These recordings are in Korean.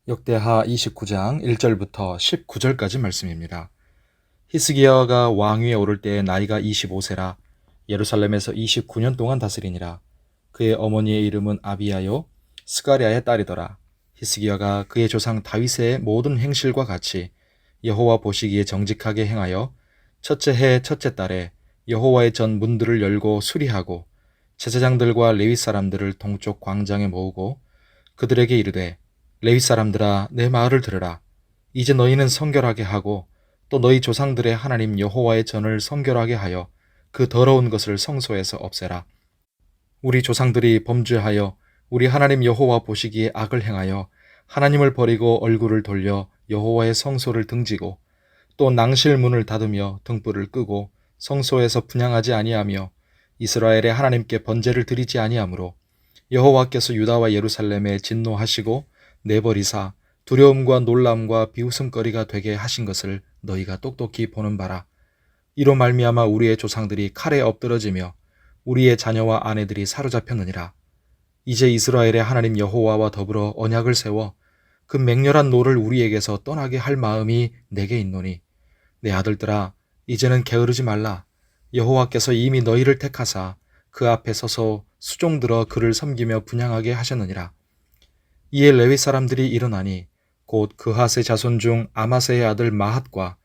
역대하 29장 1절부터 19절까지 말씀입니다. 히스기야가 왕위에 오를 때에 나이가 25세라 예루살렘에서 29년 동안 다스리니라. 그의 어머니의 이름은 아비야요 스가랴의 딸이더라. 히스기야가 그의 조상 다윗의 모든 행실과 같이 여호와 보시기에 정직하게 행하여 첫째 해 첫째 달에 여호와의 전 문들을 열고 수리하고 제사장들과 레위 사람들을 동쪽 광장에 모으고 그들에게 이르되 레위 사람들아 내 말을 들으라. 이제 너희는 성결하게 하고 또 너희 조상들의 하나님 여호와의 전을 성결하게 하여 그 더러운 것을 성소에서 없애라. 우리 조상들이 범죄하여 우리 하나님 여호와 보시기에 악을 행하여 하나님을 버리고 얼굴을 돌려 여호와의 성소를 등지고 또 낭실 문을 닫으며 등불을 끄고 성소에서 분향하지 아니하며 이스라엘의 하나님께 번제를 드리지 아니하므로 여호와께서 유다와 예루살렘에 진노하시고 내버리사 두려움과 놀람과 비웃음거리가 되게 하신 것을 너희가 똑똑히 보는 바라. 이로 말미암아 우리의 조상들이 칼에 엎드러지며 우리의 자녀와 아내들이 사로잡혔느니라. 이제 이스라엘의 하나님 여호와와 더불어 언약을 세워 그 맹렬한 노를 우리에게서 떠나게 할 마음이 내게 있노니 내 아들들아 이제는 게으르지 말라. 여호와께서 이미 너희를 택하사 그 앞에 서서 수종들어 그를 섬기며 분향하게 하셨느니라. 이에 레위 사람들이 일어나니 곧 그핫의 자손 중 아마세의 아들 마핫과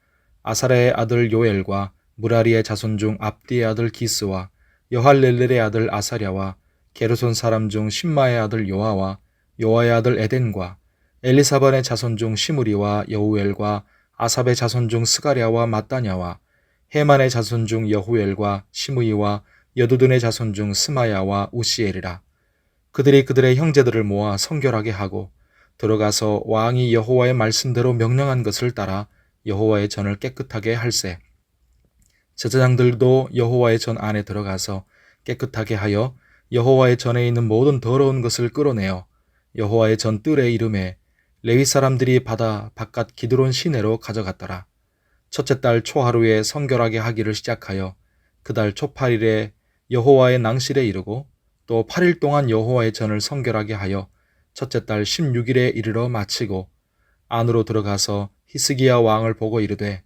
아사랴의 아들 요엘과 무라리의 자손 중 압디의 아들 기스와 여할렐렐의 아들 아사랴와 게르손 사람 중 심마의 아들 요아와 요아의 아들 에덴과 엘리사반의 자손 중 시므리와 여우엘과 아삽의 자손 중 스가랴와 마따냐와 헤만의 자손 중 여후엘과 시므이와 여두둔의 자손 중 스마야와 우시엘이라. 그들이 그들의 형제들을 모아 성결하게 하고 들어가서 왕이 여호와의 말씀대로 명령한 것을 따라 여호와의 전을 깨끗하게 할세. 제사장들도 여호와의 전 안에 들어가서 깨끗하게 하여 여호와의 전에 있는 모든 더러운 것을 끌어내어 여호와의 전 뜰에 이름에 레위 사람들이 받아 바깥 기드론 시내로 가져갔더라. 첫째 달 초하루에 성결하게 하기를 시작하여 그 달 초8일에 여호와의 낭실에 이르고 또 8일 동안 여호와의 전을 성결하게 하여 첫째 달 16일에 이르러 마치고 안으로 들어가서 히스기야 왕을 보고 이르되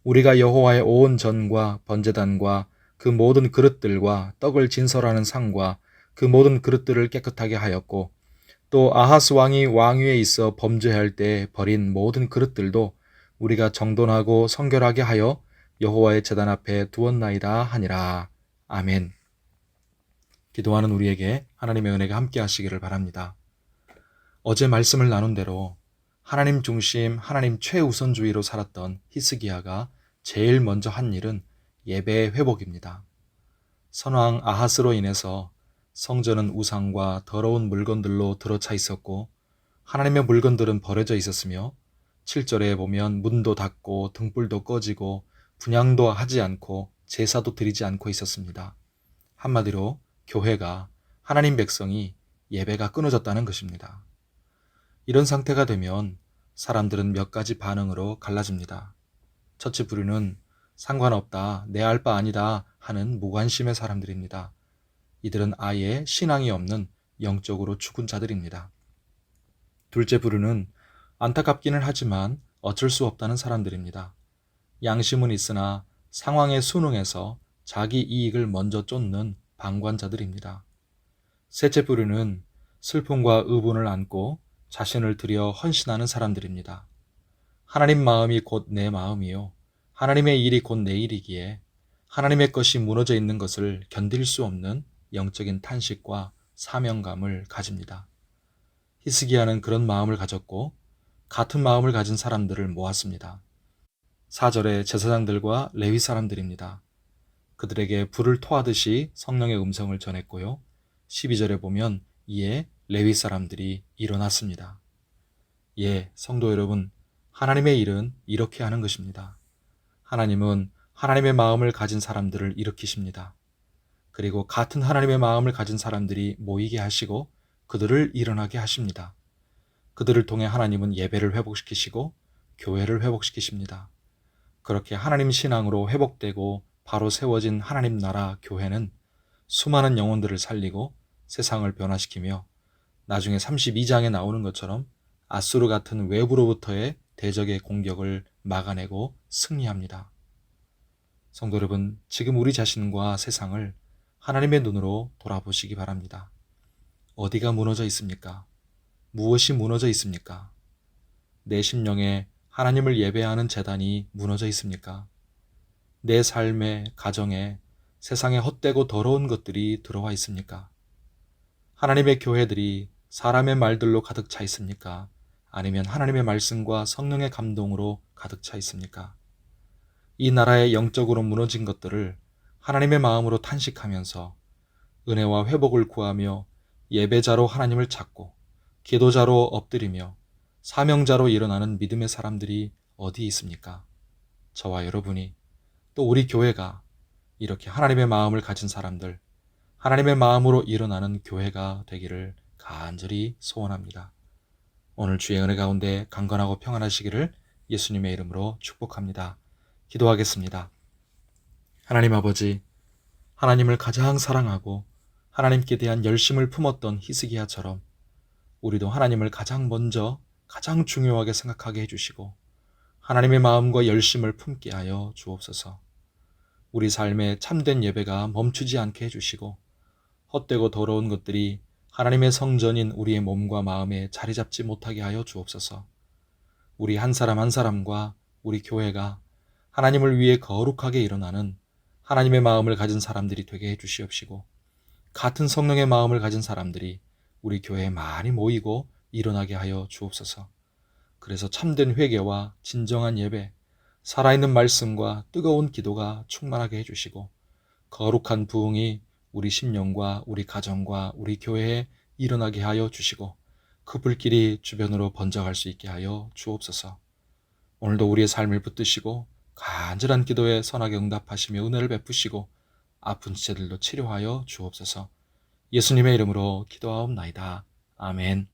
우리가 여호와의 온 전과 번제단과 그 모든 그릇들과 떡을 진설하는 상과 그 모든 그릇들을 깨끗하게 하였고 또 아하스 왕이 왕위에 있어 범죄할 때 버린 모든 그릇들도 우리가 정돈하고 성결하게 하여 여호와의 제단 앞에 두었나이다 하니라. 아멘. 기도하는 우리에게 하나님의 은혜가 함께 하시기를 바랍니다. 어제 말씀을 나눈 대로 하나님 중심, 하나님 최우선주의로 살았던 히스기야가 제일 먼저 한 일은 예배의 회복입니다. 선왕 아하스로 인해서 성전은 우상과 더러운 물건들로 들어차 있었고 하나님의 물건들은 버려져 있었으며 7절에 보면 문도 닫고 등불도 꺼지고 분향도 하지 않고 제사도 드리지 않고 있었습니다. 한마디로 교회가 하나님 백성이 예배가 끊어졌다는 것입니다. 이런 상태가 되면 사람들은 몇 가지 반응으로 갈라집니다. 첫째 부류는 상관없다, 내 알 바 아니다 하는 무관심의 사람들입니다. 이들은 아예 신앙이 없는 영적으로 죽은 자들입니다. 둘째 부류는 안타깝기는 하지만 어쩔 수 없다는 사람들입니다. 양심은 있으나 상황에 순응해서 자기 이익을 먼저 쫓는 방관자들입니다. 셋째 부류는 슬픔과 의분을 안고 자신을 들여 헌신하는 사람들입니다. 하나님 마음이 곧 내 마음이요 하나님의 일이 곧 내 일이기에 하나님의 것이 무너져 있는 것을 견딜 수 없는 영적인 탄식과 사명감을 가집니다. 히스기야는 그런 마음을 가졌고 같은 마음을 가진 사람들을 모았습니다. 4절에 제사장들과 레위 사람들입니다. 그들에게 불을 토하듯이 성령의 음성을 전했고요. 12절에 보면 이에 레위 사람들이 일어났습니다. 예, 성도 여러분, 하나님의 일은 이렇게 하는 것입니다. 하나님은 하나님의 마음을 가진 사람들을 일으키십니다. 그리고 같은 하나님의 마음을 가진 사람들이 모이게 하시고 그들을 일어나게 하십니다. 그들을 통해 하나님은 예배를 회복시키시고 교회를 회복시키십니다. 그렇게 하나님 신앙으로 회복되고 바로 세워진 하나님 나라 교회는 수많은 영혼들을 살리고 세상을 변화시키며 나중에 32장에 나오는 것처럼 아수르 같은 외부로부터의 대적의 공격을 막아내고 승리합니다. 성도 여러분, 지금 우리 자신과 세상을 하나님의 눈으로 돌아보시기 바랍니다. 어디가 무너져 있습니까? 무엇이 무너져 있습니까? 내 심령에 하나님을 예배하는 재단이 무너져 있습니까? 내 삶의 가정에 세상에 헛되고 더러운 것들이 들어와 있습니까? 하나님의 교회들이 사람의 말들로 가득 차 있습니까? 아니면 하나님의 말씀과 성령의 감동으로 가득 차 있습니까? 이 나라의 영적으로 무너진 것들을 하나님의 마음으로 탄식하면서 은혜와 회복을 구하며 예배자로 하나님을 찾고 기도자로 엎드리며 사명자로 일어나는 믿음의 사람들이 어디 있습니까? 저와 여러분이, 또 우리 교회가 이렇게 하나님의 마음을 가진 사람들, 하나님의 마음으로 일어나는 교회가 되기를 간절히 소원합니다. 오늘 주의 은혜 가운데 강건하고 평안하시기를 예수님의 이름으로 축복합니다. 기도하겠습니다. 하나님 아버지, 하나님을 가장 사랑하고 하나님께 대한 열심을 품었던 히스기야처럼 우리도 하나님을 가장 먼저 가장 중요하게 생각하게 해주시고 하나님의 마음과 열심을 품게 하여 주옵소서. 우리 삶의 참된 예배가 멈추지 않게 해주시고 헛되고 더러운 것들이 하나님의 성전인 우리의 몸과 마음에 자리 잡지 못하게 하여 주옵소서. 우리 한 사람 한 사람과 우리 교회가 하나님을 위해 거룩하게 일어나는 하나님의 마음을 가진 사람들이 되게 해주시옵시고 같은 성령의 마음을 가진 사람들이 우리 교회에 많이 모이고 일어나게 하여 주옵소서. 그래서 참된 회개와 진정한 예배, 살아있는 말씀과 뜨거운 기도가 충만하게 해주시고 거룩한 부흥이 우리 심령과 우리 가정과 우리 교회에 일어나게 하여 주시고 그 불길이 주변으로 번져갈 수 있게 하여 주옵소서. 오늘도 우리의 삶을 붙드시고 간절한 기도에 선하게 응답하시며 은혜를 베푸시고 아픈 지체들도 치료하여 주옵소서. 예수님의 이름으로 기도하옵나이다. 아멘.